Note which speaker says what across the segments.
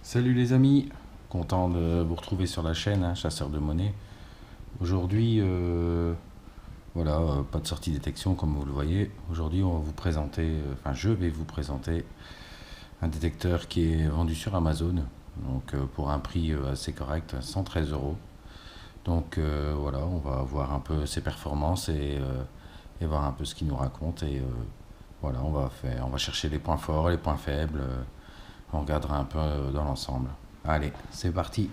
Speaker 1: Salut les amis, content de vous retrouver sur la chaîne, hein, Chasseur de monnaie. Aujourd'hui, voilà, pas de sortie détection comme vous le voyez. Aujourd'hui, on va vous présenter, je vais vous présenter un détecteur qui est vendu sur Amazon, donc pour un prix assez correct, 113 euros. Donc voilà, on va voir un peu ses performances et voir un peu ce qu'il nous raconte. Et voilà, on va chercher les points forts, les points faibles. On regardera un peu dans l'ensemble. Allez, c'est parti.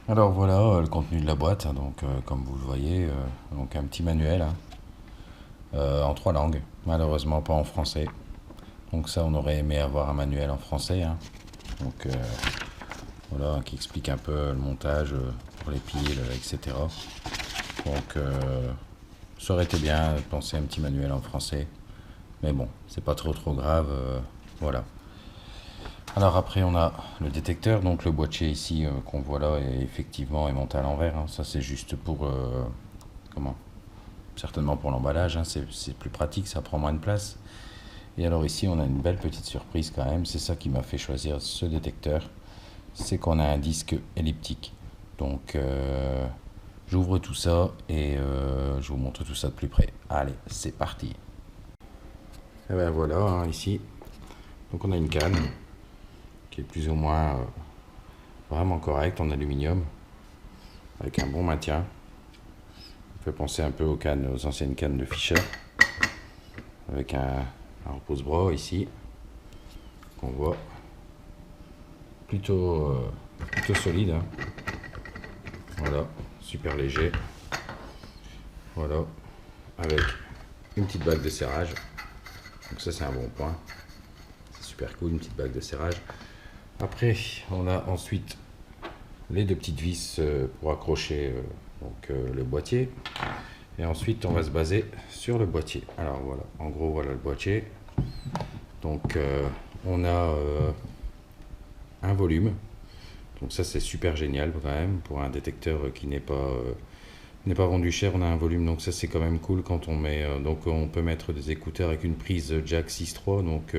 Speaker 1: Alors voilà le contenu de la boîte, hein, donc comme vous le voyez, donc un petit manuel, hein, en 3 langues, malheureusement pas en français. Donc ça, on aurait aimé avoir un manuel en français, hein. Donc voilà, qui explique un peu le montage pour les piles, etc. Donc ça aurait été bien de penser à un petit manuel en français, mais bon, c'est pas trop grave, voilà. Alors après on a le détecteur, donc le boîtier ici qu'on voit là est effectivement est monté à l'envers, hein. Ça c'est juste pour comment certainement pour l'emballage, hein. C'est plus pratique, ça prend moins de place. Et alors ici on a une belle petite surprise quand même, c'est ça qui m'a fait choisir ce détecteur, c'est qu'on a un disque elliptique. Donc j'ouvre tout ça et je vous montre tout ça de plus près. Allez, c'est parti. Et ben voilà, hein, ici, donc on a une canne qui est plus ou moins vraiment correcte en aluminium, avec un bon maintien. Ça fait penser un peu aux anciennes cannes de Fischer, avec un repose-bras ici, qu'on voit plutôt solide, hein. Voilà, super léger. Voilà, avec une petite bague de serrage. Donc ça c'est un bon point. C'est super cool, une petite bague de serrage. Après, on a ensuite les deux petites vis pour accrocher le boîtier. Et ensuite, on va se baser sur le boîtier. Alors voilà, en gros, voilà le boîtier. Donc, on a un volume. Donc ça, c'est super génial quand même pour un détecteur qui n'est pas vendu cher. On a un volume, donc ça, c'est quand même cool quand on met. Donc, on peut mettre des écouteurs avec une prise jack 6.3. Donc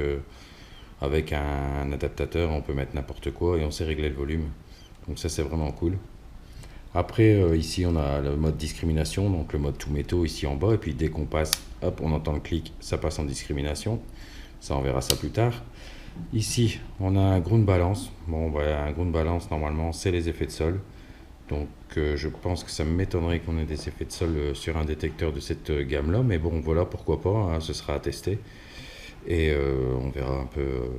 Speaker 1: avec un adaptateur, on peut mettre n'importe quoi et on sait régler le volume. Donc ça, c'est vraiment cool. Après, ici, on a le mode discrimination, donc le mode tout métaux ici en bas. Et puis dès qu'on passe, hop, on entend le clic, ça passe en discrimination. Ça, on verra ça plus tard. Ici, on a un ground balance. Bon, voilà, un ground balance, normalement, c'est les effets de sol. Donc je pense que ça m'étonnerait qu'on ait des effets de sol sur un détecteur de cette gamme-là. Mais bon, voilà, pourquoi pas, hein, ce sera à tester. Et on verra un peu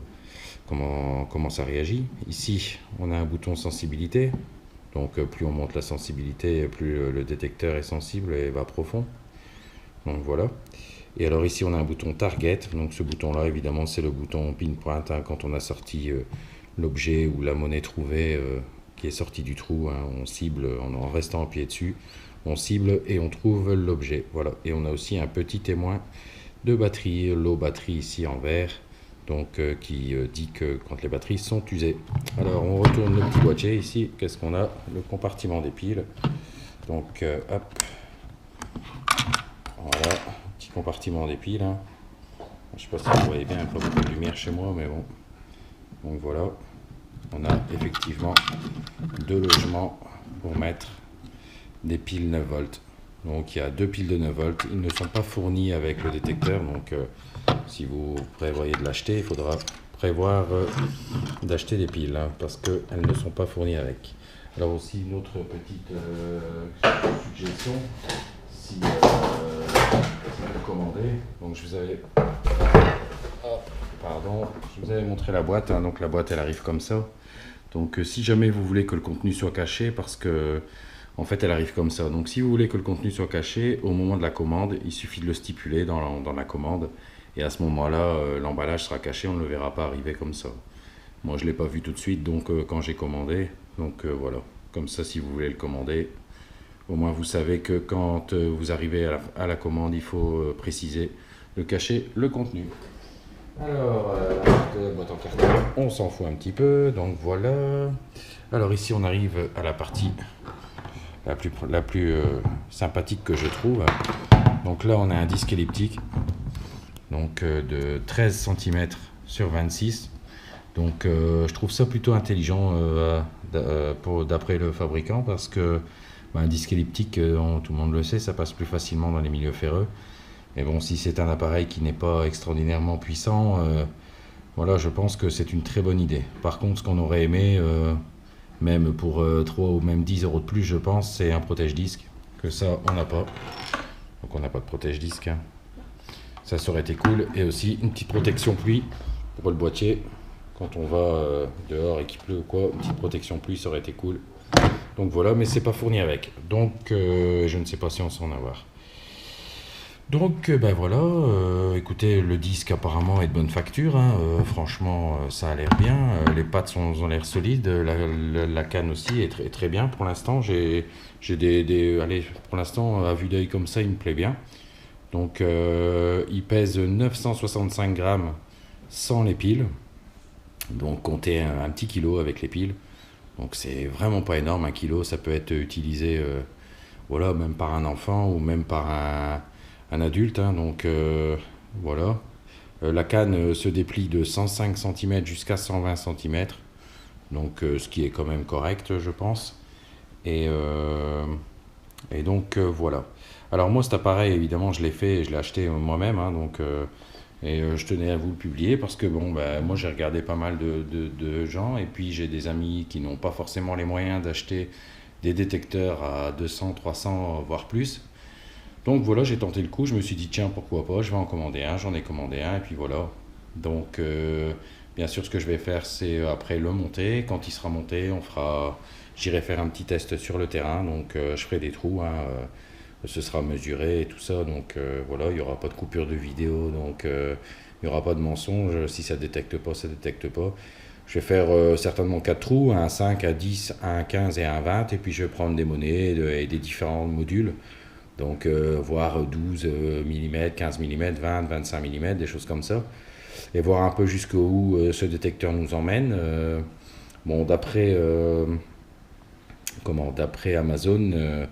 Speaker 1: comment ça réagit. Ici, on a un bouton sensibilité. Donc plus on monte la sensibilité, plus le détecteur est sensible et va profond. Donc voilà. Et alors ici, on a un bouton target. Donc ce bouton-là, évidemment, c'est le bouton pinpoint, hein, quand on a sorti l'objet ou la monnaie trouvée qui est sortie du trou, hein. On cible en restant appuyé dessus. On cible et on trouve l'objet. Voilà. Et on a aussi un petit témoin de batterie, l'eau batterie ici en vert, donc qui dit que quand les batteries sont usées. Alors on retourne le petit boîtier ici, qu'est-ce qu'on a? Le compartiment des piles. Donc hop, voilà, petit compartiment des piles, hein. Je sais pas si vous voyez bien, il n'y a pas beaucoup de lumière chez moi, mais bon. Donc voilà, on a effectivement deux logements pour mettre des piles 9 volts. Donc il y a deux piles de 9 volts, ils ne sont pas fournis avec le détecteur, donc si vous prévoyez de l'acheter, il faudra prévoir d'acheter des piles, hein, parce qu'elles ne sont pas fournies avec. Alors aussi une autre petite suggestion, si vous commandez, donc je vous avais montré la boîte, hein, donc la boîte elle arrive comme ça. Donc si jamais vous voulez que le contenu soit caché, parce que en fait elle arrive comme ça, donc si vous voulez que le contenu soit caché, au moment de la commande, il suffit de le stipuler dans la commande, Et à ce moment-là, l'emballage sera caché, on ne le verra pas arriver comme ça. Moi, je ne l'ai pas vu tout de suite, donc quand j'ai commandé. Donc voilà, comme ça, si vous voulez le commander, au moins vous savez que quand vous arrivez à la commande, il faut préciser le cachet, le contenu. Alors, la boîte en carton, on s'en fout un petit peu, donc voilà. Alors ici, on arrive à la partie la plus sympathique que je trouve. Donc là, on a un disque elliptique, donc de 13 cm sur 26. Donc je trouve ça plutôt intelligent d'après le fabricant, parce que un disque elliptique, tout le monde le sait, ça passe plus facilement dans les milieux ferreux. Mais bon, si c'est un appareil qui n'est pas extraordinairement puissant, voilà, je pense que c'est une très bonne idée. Par contre, ce qu'on aurait aimé, même pour 3 ou même 10 euros de plus, je pense, c'est un protège-disque. Que ça, on n'a pas. Donc on n'a pas de protège-disque. Hein. Ça aurait été cool. Et aussi une petite protection pluie pour le boîtier. Quand on va dehors et qu'il pleut ou quoi, une petite protection pluie, ça aurait été cool. Donc voilà, mais c'est pas fourni avec. Donc je ne sais pas si on s'en avoir. Donc ben voilà, écoutez, le disque apparemment est de bonne facture, hein, franchement ça a l'air bien, les pattes ont l'air solides, la canne aussi est très, très bien pour l'instant, allez, pour l'instant à vue d'œil comme ça il me plaît bien. Donc il pèse 965 grammes sans les piles, donc comptez un petit kilo avec les piles, donc c'est vraiment pas énorme, un kilo, ça peut être utilisé voilà, même par un enfant ou même par un adulte, hein, donc voilà. La canne se déplie de 105 cm jusqu'à 120 cm, donc ce qui est quand même correct, je pense. Et donc voilà. Alors moi cet appareil, évidemment, je l'ai fait, je l'ai acheté moi-même, hein, donc je tenais à vous le publier parce que bon, bah, moi j'ai regardé pas mal de gens, et puis j'ai des amis qui n'ont pas forcément les moyens d'acheter des détecteurs à 200, 300, voire plus. Donc voilà, j'ai tenté le coup, je me suis dit tiens, pourquoi pas, je vais en commander un, j'en ai commandé un, et puis voilà. Donc bien sûr, ce que je vais faire, c'est après le monter. Quand il sera monté, j'irai faire un petit test sur le terrain, donc je ferai des trous, hein, ce sera mesuré et tout ça, donc voilà, il n'y aura pas de coupure de vidéo, donc il n'y aura pas de mensonge, si ça détecte pas, ça détecte pas. Je vais faire certainement 4 trous, un 5, un 10, un 15 et un 20, et puis je vais prendre des monnaies et des différents modules. Donc, voir 12 mm, 15 mm, 20, 25 mm, des choses comme ça. Et voir un peu jusqu'où ce détecteur nous emmène. Bon, d'après Amazon,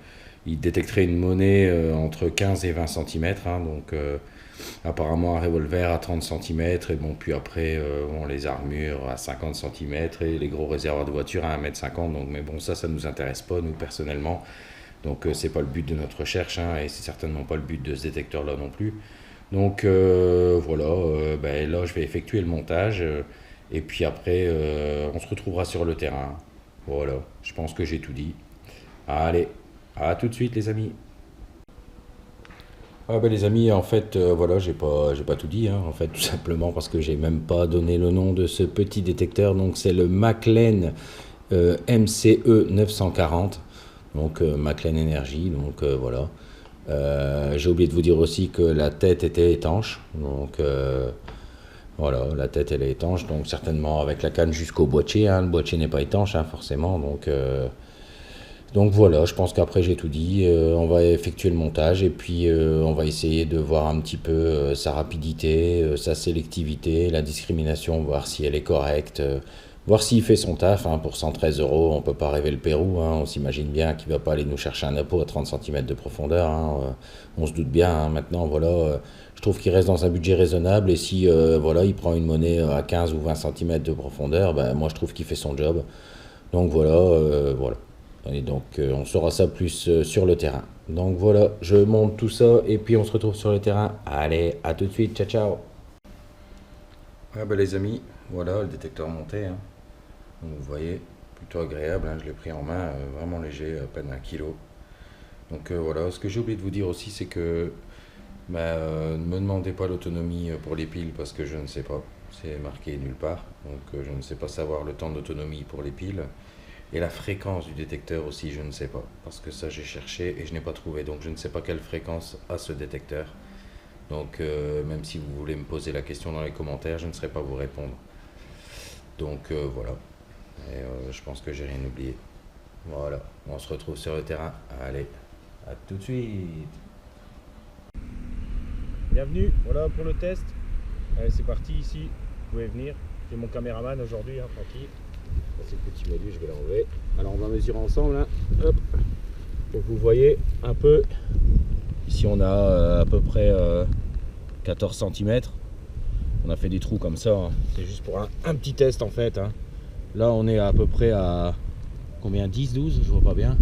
Speaker 1: il détecterait une monnaie entre 15 et 20 cm. Hein, donc, apparemment, un revolver à 30 cm. Et bon, puis après, les armures à 50 cm. Et les gros réservoirs de voiture à 1,50 m. Donc, mais bon, ça ne nous intéresse pas, nous, personnellement. Donc c'est pas le but de notre recherche, hein, et c'est certainement pas le but de ce détecteur là non plus. Donc voilà, ben, là je vais effectuer le montage, et puis après on se retrouvera sur le terrain. Voilà, je pense que j'ai tout dit. Allez, à tout de suite les amis. Ah ben les amis, en fait voilà, j'ai pas tout dit, hein, en fait, tout simplement parce que j'ai même pas donné le nom de ce petit détecteur. Donc c'est le Maclean MCE 940. Donc Maclean Energy, donc voilà. J'ai oublié de vous dire aussi que la tête était étanche, donc voilà, la tête elle est étanche, donc certainement avec la canne jusqu'au boîtier, hein. Le boîtier n'est pas étanche, hein, forcément, donc voilà, je pense qu'après j'ai tout dit. On va effectuer le montage, et puis on va essayer de voir un petit peu sa rapidité, sa sélectivité, la discrimination, voir si elle est correcte, voir s'il fait son taf, hein. Pour 113 euros, on peut pas rêver le Pérou, hein. On s'imagine bien qu'il va pas aller nous chercher un appôt à 30 cm de profondeur, hein. On se doute bien, hein. Maintenant voilà, je trouve qu'il reste dans un budget raisonnable, et si voilà, il prend une monnaie à 15 ou 20 cm de profondeur, ben, moi je trouve qu'il fait son job. Donc voilà, voilà. Et donc on saura ça plus sur le terrain. Donc voilà, je monte tout ça, et puis on se retrouve sur le terrain. Allez, à tout de suite, ciao ciao. Ah bah les amis, voilà le détecteur monté, hein. Donc, vous voyez, plutôt agréable, hein, je l'ai pris en main, vraiment léger, à peine 1 kg. Donc voilà, ce que j'ai oublié de vous dire aussi, c'est que bah, ne me demandez pas l'autonomie pour les piles, parce que je ne sais pas, c'est marqué nulle part. Donc je ne sais pas savoir le temps d'autonomie pour les piles. Et la fréquence du détecteur aussi, je ne sais pas, parce que ça j'ai cherché et je n'ai pas trouvé, donc je ne sais pas quelle fréquence a ce détecteur. Donc même si vous voulez me poser la question dans les commentaires, je ne saurais pas vous répondre. Donc voilà. Et je pense que j'ai rien oublié. Voilà, on se retrouve sur le terrain. Allez, à tout de suite.
Speaker 2: Bienvenue, voilà pour le test. Allez, c'est parti ici, vous pouvez venir. J'ai mon caméraman aujourd'hui, hein, tranquille. C'est le petit module, je vais l'enlever. Alors on va mesurer ensemble. Hein. Hop. Donc vous voyez un peu. Ici on a à peu près 14 cm. On a fait des trous comme ça. Hein. C'est juste pour un petit test en fait. Hein. Là on est à peu près à combien, 10, 12, je vois pas bien.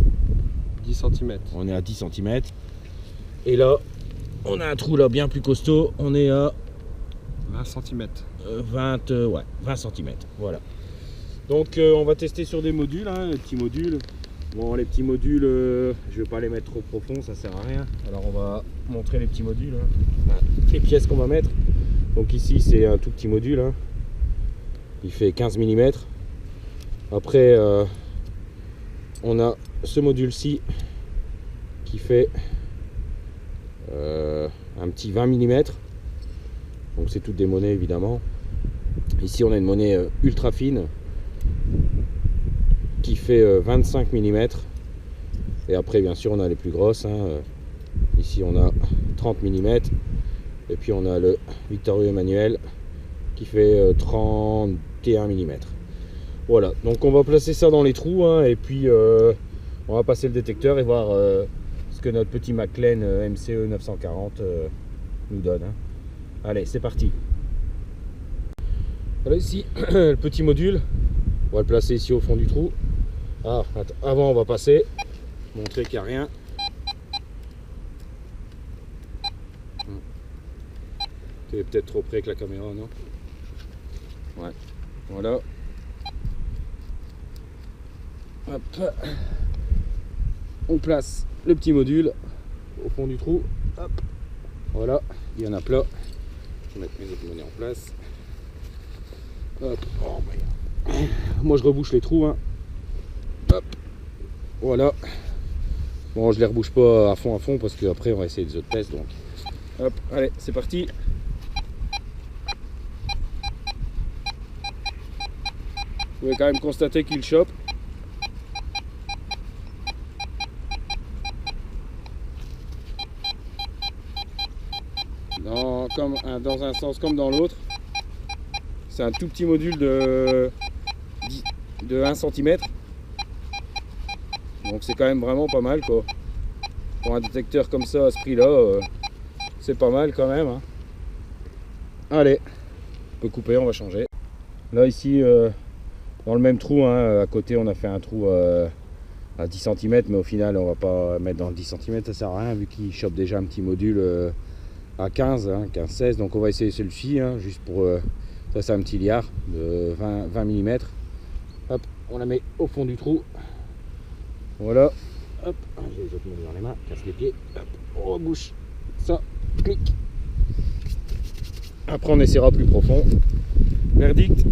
Speaker 3: 10 cm.
Speaker 2: On est à 10 cm. Et là, on a un trou là bien plus costaud. On est à
Speaker 3: 20 cm.
Speaker 2: 20 cm. Voilà. Donc on va tester sur des modules, hein, les petits modules. Bon, les petits modules, je vais pas les mettre trop profond, ça sert à rien. Alors on va montrer les petits modules, hein. Les pièces qu'on va mettre. Donc ici c'est un tout petit module, hein. Il fait 15 mm. Après on a ce module-ci qui fait un petit 20 mm. Donc c'est toutes des monnaies évidemment. Ici on a une monnaie ultra fine qui fait 25 mm. Et après bien sûr on a les plus grosses, hein. Ici on a 30 mm. Et puis on a le Victorio Emmanuel qui fait 31 mm. Voilà, donc on va placer ça dans les trous, hein, et puis on va passer le détecteur et voir ce que notre petit McLean MCE 940 nous donne. Hein. Allez, c'est parti. Voilà ici, le petit module. On va le placer ici au fond du trou. Ah, attends, avant on va passer, montrer qu'il n'y a rien. Tu es peut-être trop près avec la caméra, non? Ouais, voilà. Hop. On place le petit module au fond du trou. Hop. Voilà, il y en a plein. Je vais mettre mes autres monnaies en place. Hop. Oh, moi je rebouche les trous, hein. Hop. Voilà. Bon, je les rebouche pas à fond parce qu'après on va essayer des autres tests. Donc hop, allez, c'est parti. Vous pouvez quand même constater qu'il chope. Dans un sens comme dans l'autre. C'est un tout petit module de 1 cm. Donc c'est quand même vraiment pas mal quoi. Pour un détecteur comme ça à ce prix là, c'est pas mal quand même, hein. Allez, on peut couper, on va changer. Là ici dans le même trou, hein, à côté on a fait un trou à 10 cm, mais au final on va pas mettre dans le 10 cm, ça sert à rien vu qu'il chope déjà un petit module à 15, hein, 15-16. Donc on va essayer celui-ci, hein, juste pour ça, c'est un petit liard de 20 mm. Hop, on la met au fond du trou. Voilà. Hop, j'ai les autres modules dans les mains, casse les pieds. Hop, on rebouche ça, clic. Après on essaiera plus profond. Verdict.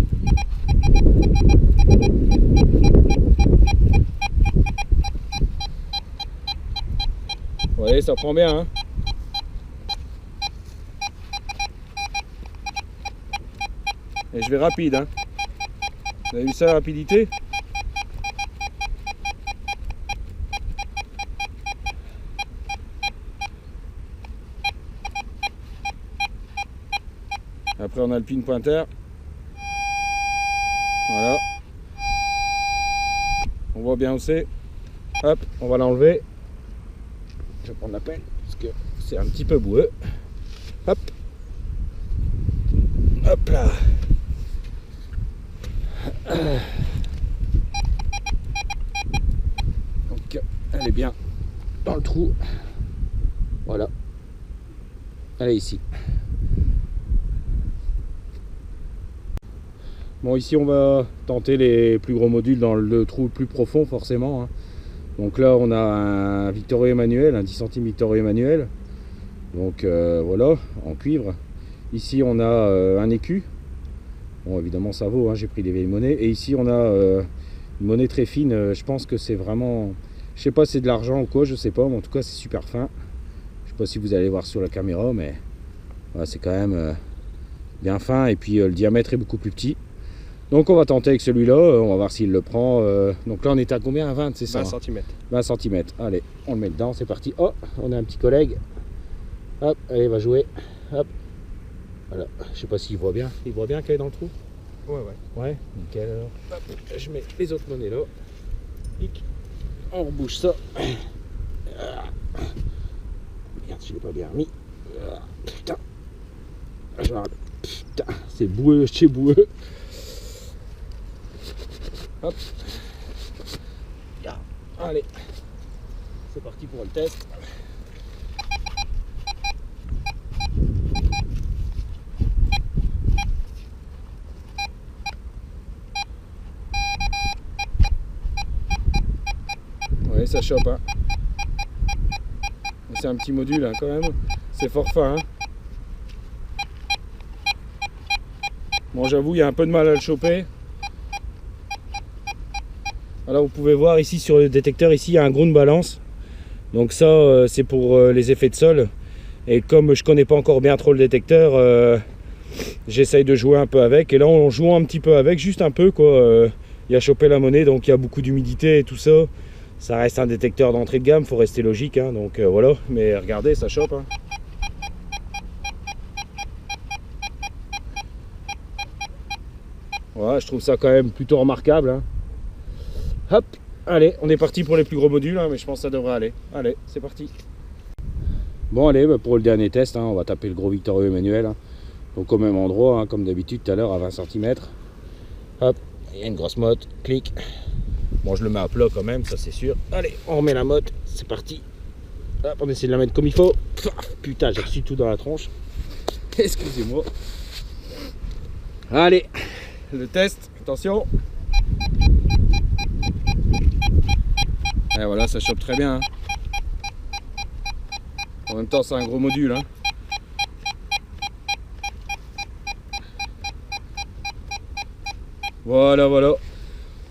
Speaker 2: Vous voyez, ça prend bien, hein. Et je vais rapide, hein. Vous avez vu ça, la rapidité? Après on a le pin pointeur. Voilà. On voit bien où c'est. Hop, on va l'enlever. Je vais prendre la pelle parce que c'est un petit peu boueux. Hop. Hop là. Donc elle est bien dans le trou. Voilà. Elle est ici. Bon, ici on va tenter les plus gros modules dans le trou le plus profond forcément, hein. Donc là on a un Victorio Emmanuel, un 10 cm Victorio Emmanuel. Donc voilà, en cuivre. Ici on a un écu. Bon évidemment ça vaut, hein, j'ai pris des vieilles monnaies. Et ici on a une monnaie très fine, je pense que c'est vraiment... Je sais pas si c'est de l'argent ou quoi, je sais pas, mais en tout cas c'est super fin. Je sais pas si vous allez voir sur la caméra, mais Voilà, c'est quand même bien fin et puis le diamètre est beaucoup plus petit. Donc on va tenter avec celui-là, on va voir s'il le prend. Donc là on est à combien? À 20, c'est ça?
Speaker 3: 20 cm.
Speaker 2: 20 cm. Allez, on le met dedans, c'est parti. Oh, on a un petit collègue. Hop, allez, va jouer. Hop. Voilà, je sais pas s'il voit bien. Il voit bien qu'elle est dans le trou?
Speaker 3: Ouais.
Speaker 2: Ouais, nickel alors. Hop, je mets les autres monnaies là. Hic. On rebouche ça. Merde, je l'ai pas bien remis. Putain. Putain, c'est boueux, c'est boueux. Hop. Allez. C'est parti pour le test. Ouais, ça chope, hein. C'est un petit module, hein, quand même. C'est fort fin, hein. Bon, j'avoue, il y a un peu de mal à le choper. Alors, vous pouvez voir ici sur le détecteur, ici, il y a un ground balance. Donc ça, c'est pour les effets de sol. Et comme je connais pas encore bien trop le détecteur, j'essaye de jouer un peu avec. Et là, on joue un petit peu avec, juste un peu, quoi. Il y a chopé la monnaie, donc il y a beaucoup d'humidité et tout ça. Ça reste un détecteur d'entrée de gamme, faut rester logique, hein, donc voilà. Mais regardez, ça chope, hein. Voilà, je trouve ça quand même plutôt remarquable, hein. Hop, allez, on est parti pour les plus gros modules, hein, mais je pense que ça devrait aller. Allez, c'est parti. Bon, allez, bah, pour le dernier test, hein, on va taper le gros Victorio Emmanuel, hein. Donc au même endroit, hein, comme d'habitude tout à l'heure, à 20 cm. Hop, il y a une grosse motte, clic. Bon, je le mets à plat quand même, ça c'est sûr. Allez, on remet la motte, c'est parti. Hop, on essaie de la mettre comme il faut. Putain, j'ai reçu tout dans la tronche. Excusez-moi. Allez, le test, attention. Et voilà, ça chope très bien, hein. En même temps, c'est un gros module, hein. Voilà.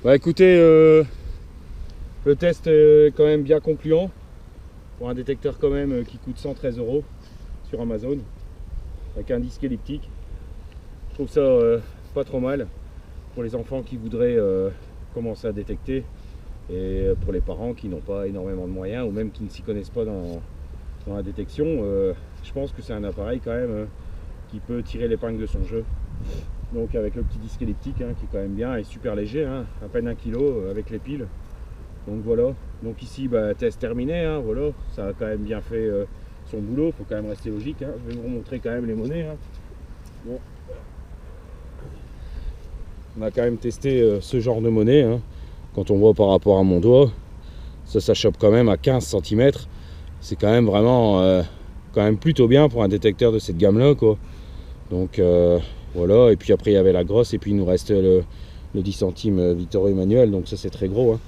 Speaker 2: Bah écoutez, le test est quand même bien concluant pour un détecteur quand même qui coûte 113 € sur Amazon avec un disque elliptique. Je trouve ça pas trop mal pour les enfants qui voudraient commencer à détecter et pour les parents qui n'ont pas énormément de moyens ou même qui ne s'y connaissent pas dans la détection. Je pense que c'est un appareil quand même qui peut tirer l'épingle de son jeu. Donc avec le petit disque elliptique, hein, qui est quand même bien et super léger, hein, à peine 1 kg avec les piles. Donc voilà, donc ici bah, test terminé, hein, voilà, ça a quand même bien fait son boulot, il faut quand même rester logique, hein. Je vais vous remontrer quand même les monnaies, hein. Bon. On a quand même testé ce genre de monnaie, hein. Quand on voit par rapport à mon doigt, ça chope quand même à 15 cm, c'est quand même vraiment quand même plutôt bien pour un détecteur de cette gamme là, quoi. Donc voilà, et puis après il y avait la grosse et puis il nous reste le 10 centimes Victorio Emmanuel, donc ça c'est très gros, hein.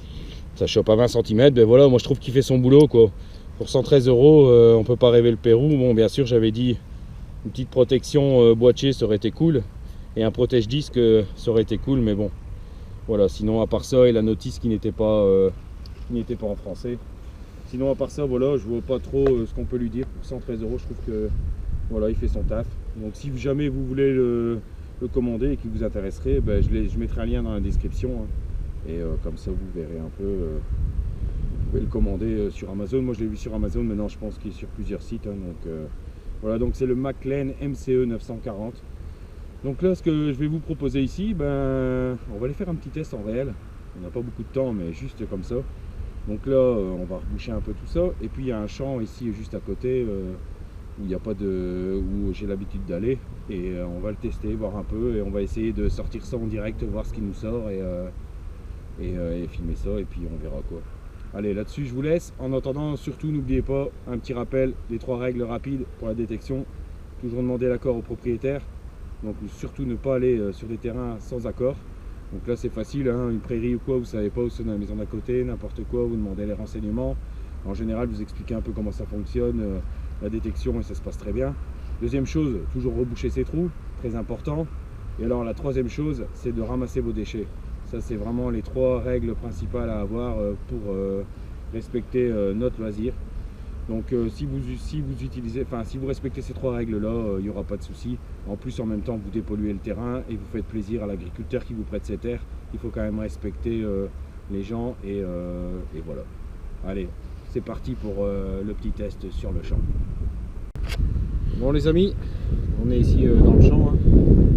Speaker 2: Ça chope à 20 cm, ben voilà, moi je trouve qu'il fait son boulot, quoi. Pour 113 €, on peut pas rêver le Pérou. Bon, bien sûr, j'avais dit une petite protection boîtier, ça aurait été cool, et un protège-disque, ça aurait été cool, mais bon, voilà, sinon à part ça, et la notice qui n'était pas en français. Sinon à part ça, voilà, je vois pas trop ce qu'on peut lui dire. Pour 113 €, je trouve que voilà, il fait son taf. Donc si jamais vous voulez le commander et qu'il vous intéresserait, ben, je mettrai un lien dans la description, hein. Et comme ça vous verrez un peu, vous pouvez le commander sur Amazon. Moi je l'ai vu sur Amazon, maintenant je pense qu'il est sur plusieurs sites, hein. Donc voilà, donc c'est le Maclean MCE 940. Donc là, ce que je vais vous proposer ici, ben, on va aller faire un petit test en réel. On n'a pas beaucoup de temps, mais juste comme ça. Donc là, on va reboucher un peu tout ça. Et puis il y a un champ ici juste à côté où il n'y a pas de, où j'ai l'habitude d'aller. Et on va le tester, voir un peu. Et on va essayer de sortir ça en direct, voir ce qui nous sort et filmer ça. Et puis on verra quoi. Allez, là-dessus, je vous laisse. En attendant, surtout, n'oubliez pas un petit rappel des 3 règles rapides pour la détection. Toujours demander l'accord au propriétaire. Donc surtout ne pas aller sur des terrains sans accord. Donc là c'est facile, hein, une prairie ou quoi, vous savez pas où c'est dans la maison d'à côté, n'importe quoi, vous demandez les renseignements. En général vous expliquez un peu comment ça fonctionne, la détection, et ça se passe très bien. Deuxième chose, toujours reboucher ses trous, très important. Et alors la troisième chose, c'est de ramasser vos déchets. Ça c'est vraiment les 3 règles principales à avoir pour respecter notre loisir. Donc si vous utilisez, enfin si vous respectez ces 3 règles là, il n'y aura pas de souci. En plus en même temps vous dépolluez le terrain et vous faites plaisir à l'agriculteur qui vous prête ses terres. Il faut quand même respecter les gens et voilà. Allez, c'est parti pour le petit test sur le champ. Bon les amis, on est ici dans le champ, hein.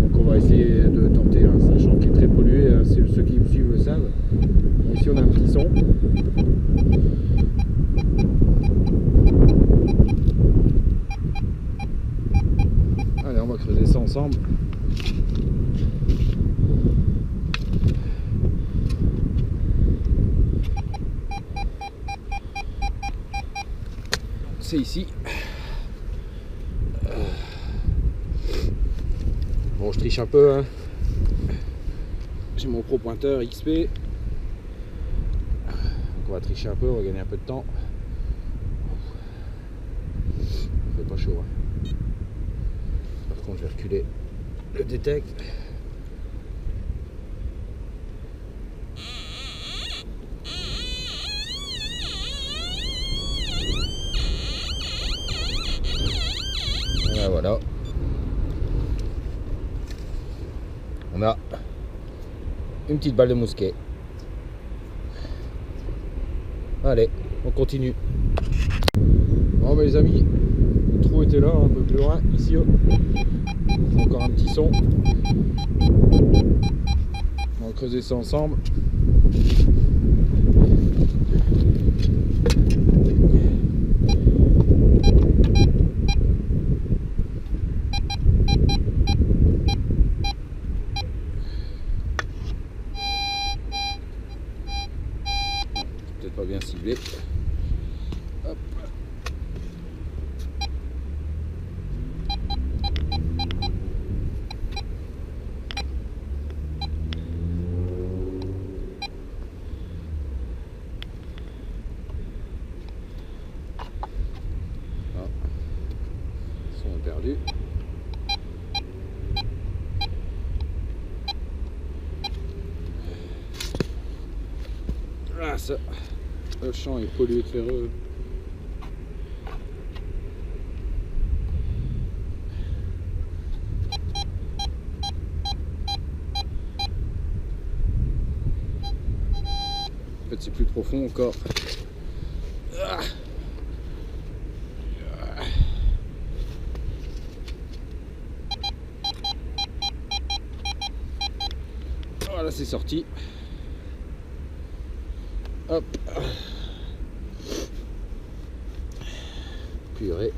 Speaker 2: Donc on va essayer de tenter, hein. C'est un champ qui est très pollué, hein. Ceux qui me suivent le savent. Bon, ici on a un petit son. Allez, on va creuser ça ensemble. C'est ici. Bon, je triche un peu, hein. J'ai mon pro pointeur XP. Donc on va tricher un peu, on va gagner un peu de temps. Il fait pas chaud, hein. Par contre, je vais reculer le détect. Et voilà. On a une petite balle de mousquet. Allez, on continue. Bon bah les amis, le trou était là, un peu plus loin, ici. Encore un petit son. On va creuser ça ensemble. Pas bien ciblé. Hop. Ah. Son est perdu. Ah ça. Le champ est pollué de ferreux. En fait c'est plus profond encore. Ah. Voilà, c'est sorti. Hop. Purée.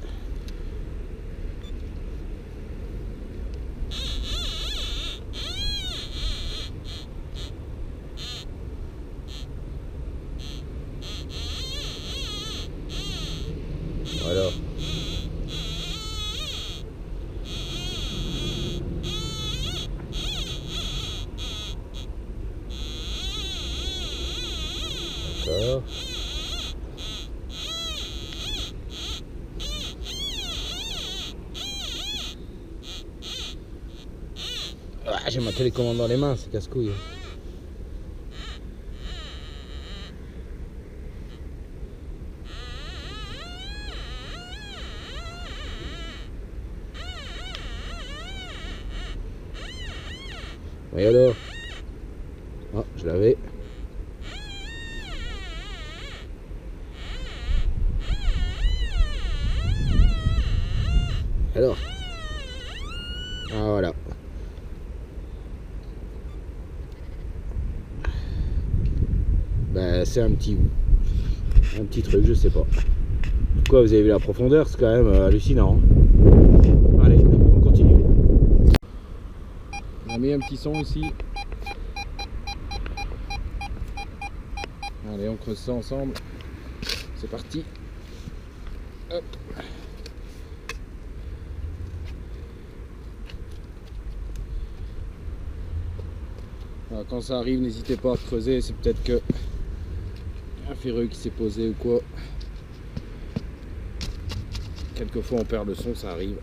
Speaker 2: Voilà. D'accord. Ah, j'ai ma télécommande dans les mains, c'est casse-couille. Et alors? Ah, je l'avais. Alors? Ah, voilà. Ben, c'est un petit truc, je sais pas. Pourquoi vous avez vu la profondeur, c'est quand même hallucinant. Allez, on continue. On a mis un petit son ici. Allez, on creuse ça ensemble. C'est parti. Hop. Alors, quand ça arrive, n'hésitez pas à creuser, c'est peut-être que un ferreux qui s'est posé ou quoi. Quelquefois on perd le son, ça arrive.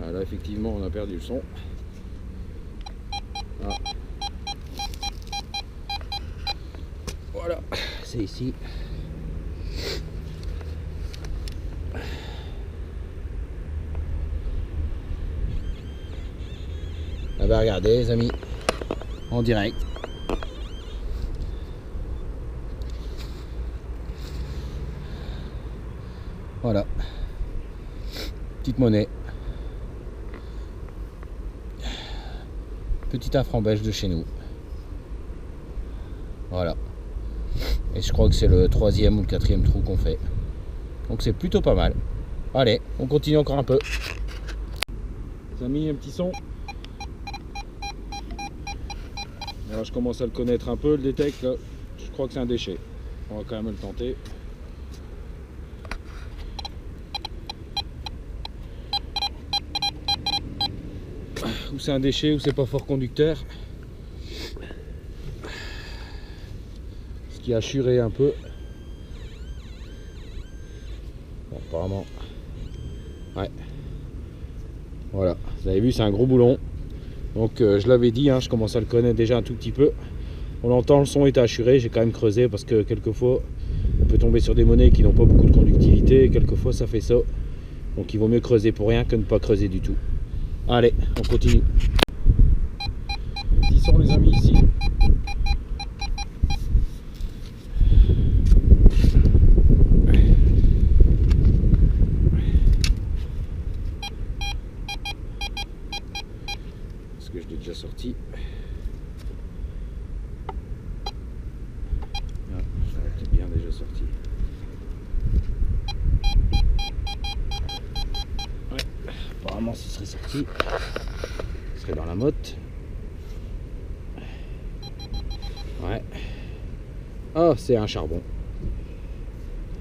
Speaker 2: Ah, là effectivement on a perdu le son. Ah. passer ici. Ah bah regardez les amis, en direct. Voilà, petite monnaie, petit affront belge de chez nous. Voilà, et je crois que c'est le 3e ou le 4e trou qu'on fait, donc c'est plutôt pas mal. Allez, on continue encore un peu. Les amis, un petit son. Alors je commence à le connaître un peu, le détect, là. Je crois que c'est un déchet. On va quand même le tenter. Ou c'est un déchet ou c'est pas fort conducteur. Ce qui a churé un peu. Bon, apparemment. Ouais. Voilà, vous avez vu, c'est un gros boulon. Donc je l'avais dit, hein, je commence à le connaître déjà un tout petit peu. On l'entend, le son est assuré, j'ai quand même creusé parce que quelquefois on peut tomber sur des monnaies qui n'ont pas beaucoup de conductivité et quelquefois ça fait ça. Donc il vaut mieux creuser pour rien que ne pas creuser du tout. Allez, on continue. Petit son les amis ici. Que je l'ai déjà sorti. Ah, je l'avais peut-être bien déjà sorti. Ouais, apparemment ce serait sorti. Ce serait dans la motte. Ouais. Oh, c'est un charbon.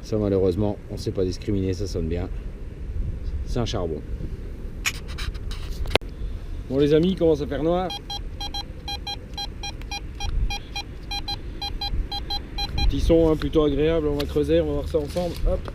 Speaker 2: Ça malheureusement, on ne sait pas discriminer, ça sonne bien. C'est un charbon. Bon les amis, il commence à faire noir. Petit son hein, plutôt agréable, on va creuser, on va voir ça ensemble. Hop.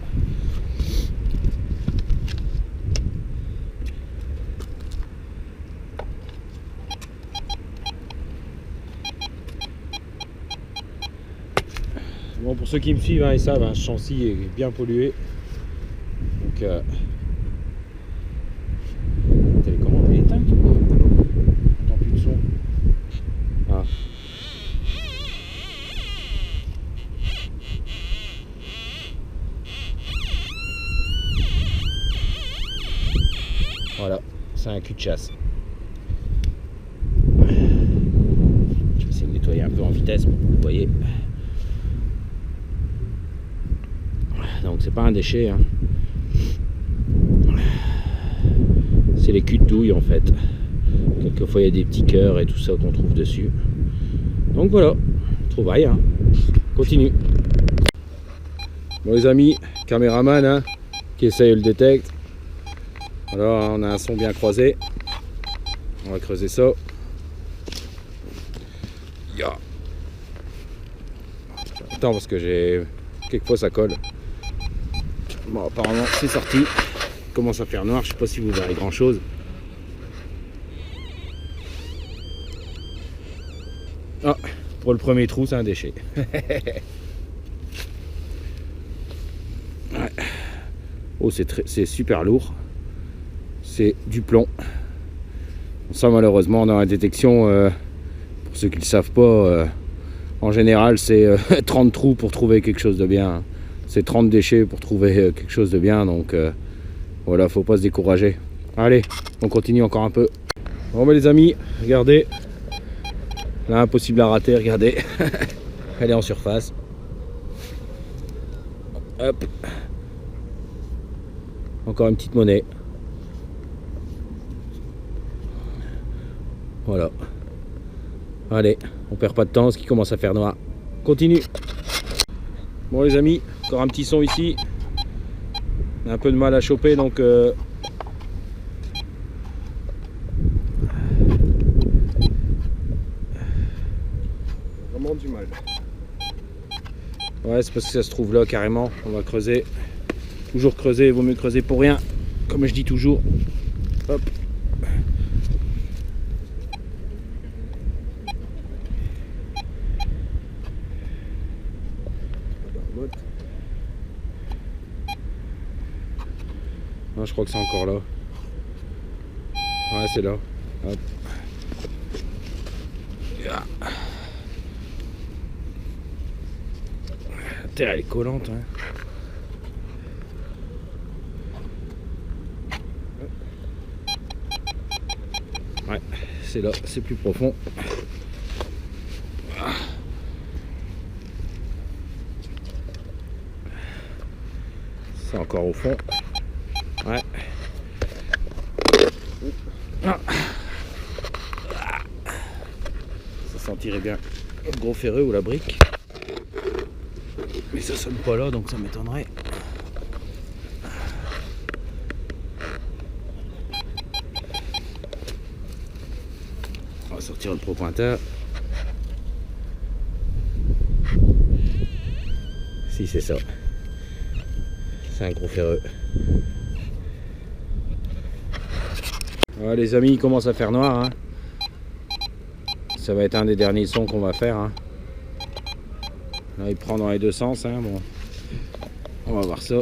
Speaker 2: Bon pour ceux qui me suivent, hein, ils savent, hein, ce champ-ci est bien pollué. Donc télécommande elle est éteinte ou quoi? J'entends plus de son. Ah. Voilà, c'est un cul de chasse. Je vais essayer de nettoyer un peu en vitesse pour que vous voyez. Donc c'est pas un déchet, hein. C'est les culs de douille en fait. Quelquefois il y a des petits cœurs et tout ça qu'on trouve dessus. Donc voilà, trouvaille, hein. Continue. Bon les amis, caméraman hein, qui essaye le détect. Alors on a un son bien croisé. On va creuser ça. Yeah. Attends parce que j'ai... Quelquefois ça colle. Bon apparemment c'est sorti. Il commence à faire noir, je sais pas si vous verrez grand chose. Ah, pour le premier trou c'est un déchet. Ouais. Oh c'est super lourd. C'est du plomb. Ça malheureusement dans la détection, pour ceux qui ne le savent pas, en général c'est 30 trous pour trouver quelque chose de bien. C'est 30 déchets pour trouver quelque chose de bien, donc voilà, faut pas se décourager. Allez, on continue encore un peu. Bon bah les amis, regardez. Là impossible à rater, regardez. Elle est en surface. Hop. Encore une petite monnaie. Voilà. Allez, on perd pas de temps, ce qui commence à faire noir. Continue. Bon les amis, encore un petit son ici. On a un peu de mal à choper, donc vraiment du mal. Ouais, c'est parce que ça se trouve là carrément. On va creuser. Toujours creuser, il vaut mieux creuser pour rien, comme je dis toujours. Hop. Non, je crois que c'est encore là. Ouais, c'est là. Hop. La terre elle est collante. Hein. Ouais, c'est là, c'est plus profond. C'est encore au fond. Ouais. Ça sentirait bien le gros ferreux ou la brique. Mais ça sonne pas là, donc ça m'étonnerait. On va sortir le pro-pointeur. Si c'est ça. C'est un gros ferreux. Ouais, les amis, il commence à faire noir. Hein. Ça va être un des derniers sons qu'on va faire. Hein. Là, il prend dans les deux sens. Hein. Bon. On va voir ça.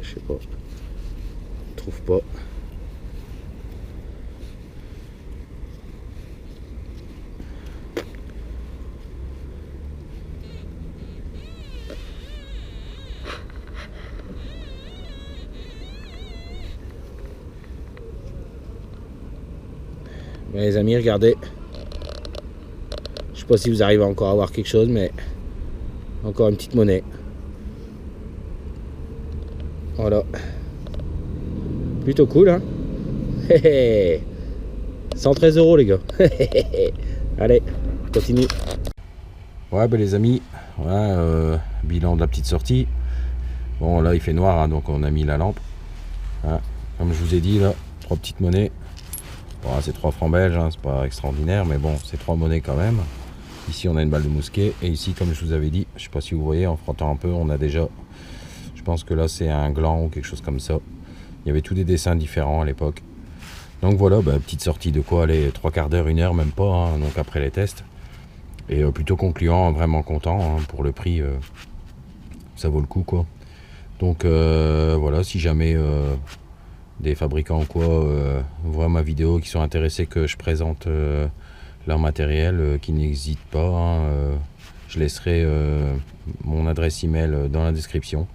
Speaker 2: Je sais pas, je trouve pas. Ben, les amis, regardez. Je sais pas si vous arrivez encore à voir quelque chose, mais encore une petite monnaie. Voilà. Plutôt cool, hein. 113 € les gars. Allez, continue. Ouais, ben les amis, voilà, bilan de la petite sortie. Bon, là il fait noir, hein, donc on a mis la lampe. Hein, comme je vous ai dit, là, 3 petites monnaies. Bon, c'est 3 francs belges, hein, c'est pas extraordinaire, mais bon, c'est 3 monnaies quand même. Ici, on a une balle de mousquet. Et ici, comme je vous avais dit, je sais pas si vous voyez, en frottant un peu, on a déjà... Je pense que là, c'est un gland ou quelque chose comme ça. Il y avait tous des dessins différents à l'époque. Donc voilà, bah, petite sortie de quoi, allez, 3/4 d'heure, 1 heure, même pas, hein, donc après les tests. Et plutôt concluant, vraiment content, hein, pour le prix, ça vaut le coup, quoi. Donc voilà, si jamais des fabricants ou quoi voient ma vidéo, qui sont intéressés que je présente leur matériel, qui n'hésitent pas, hein, je laisserai mon adresse email dans la description.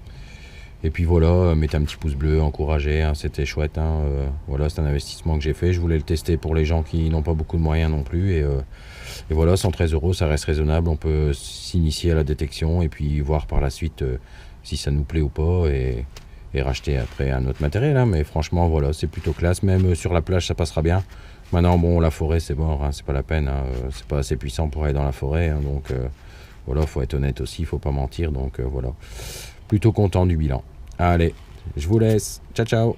Speaker 2: Et puis voilà, mettez un petit pouce bleu, encouragez, hein, c'était chouette. Hein, voilà, c'est un investissement que j'ai fait. Je voulais le tester pour les gens qui n'ont pas beaucoup de moyens non plus. Et voilà, 113 €, ça reste raisonnable. On peut s'initier à la détection et puis voir par la suite si ça nous plaît ou pas. Et racheter après un autre matériel. Hein, mais franchement, voilà, c'est plutôt classe. Même sur la plage, ça passera bien. Maintenant, bon, la forêt, c'est mort. Hein, c'est pas la peine. Hein, c'est pas assez puissant pour aller dans la forêt. Hein, donc voilà, faut être honnête aussi. Faut pas mentir. Donc voilà, plutôt content du bilan. Allez, je vous laisse. Ciao, ciao.